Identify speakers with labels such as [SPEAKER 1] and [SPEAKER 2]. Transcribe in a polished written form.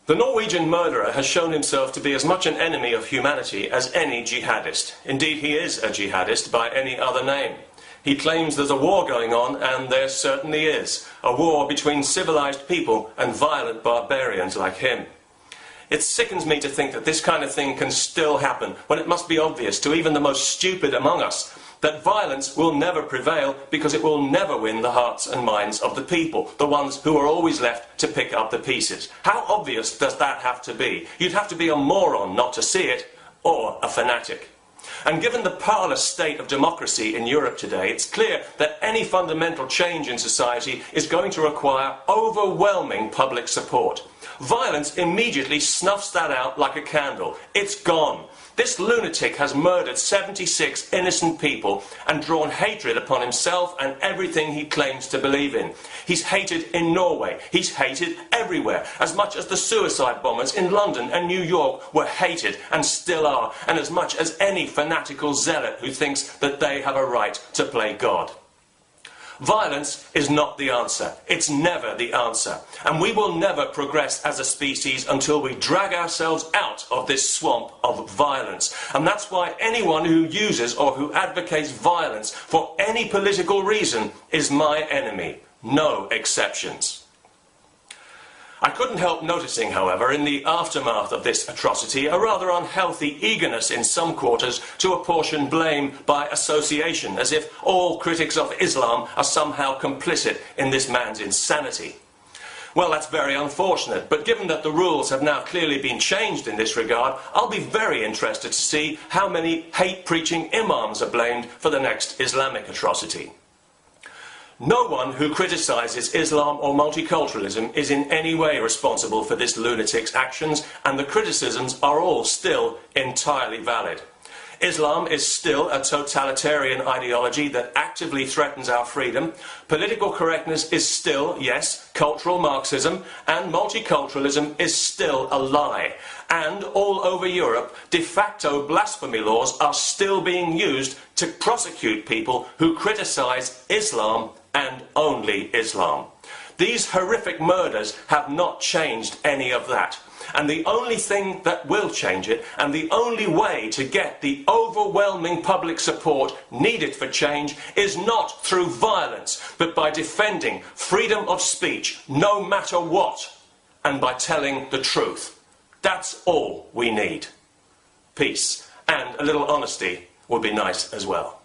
[SPEAKER 1] The Norwegian murderer has shown himself to be as much an enemy of humanity as any jihadist. Indeed, he is a jihadist by any other name. He claims there's a war going on, and there certainly is. A war between civilized people and violent barbarians like him. It sickens me to think that this kind of thing can still happen, when it must be obvious to even the most stupid among us that violence will never prevail because it will never win the hearts and minds of the people, the ones who are always left to pick up the pieces. How obvious does that have to be? You'd have to be a moron not to see it, or a fanatic. And given the parlous state of democracy in Europe today, it's clear that any fundamental change in society is going to require overwhelming public support. Violence immediately snuffs that out like a candle. It's gone. This lunatic has murdered 76 innocent people and drawn hatred upon himself and everything he claims to believe in. He's hated in Norway. He's hated everywhere, as much as the suicide bombers in London and New York were hated and still are, and as much as any fanatical zealot who thinks that they have a right to play God. Violence is not the answer. It's never the answer. And we will never progress as a species until we drag ourselves out of this swamp of violence. And that's why anyone who uses or who advocates violence for any political reason is my enemy. No exceptions. I couldn't help noticing, however, in the aftermath of this atrocity, a rather unhealthy eagerness in some quarters to apportion blame by association, as if all critics of Islam are somehow complicit in this man's insanity. Well, that's very unfortunate, but given that the rules have now clearly been changed in this regard, I'll be very interested to see how many hate-preaching imams are blamed for the next Islamic atrocity. No one who criticises Islam or multiculturalism is in any way responsible for this lunatic's actions, and the criticisms are all still entirely valid. Islam is still a totalitarian ideology that actively threatens our freedom. Political correctness is still, yes, cultural Marxism, and multiculturalism is still a lie. And all over Europe, de facto blasphemy laws are still being used to prosecute people who criticise Islam and only Islam. These horrific murders have not changed any of that. And the only thing that will change it, and the only way to get the overwhelming public support needed for change, is not through violence, but by defending freedom of speech, no matter what, and by telling the truth. That's all we need. Peace, and a little honesty would be nice as well.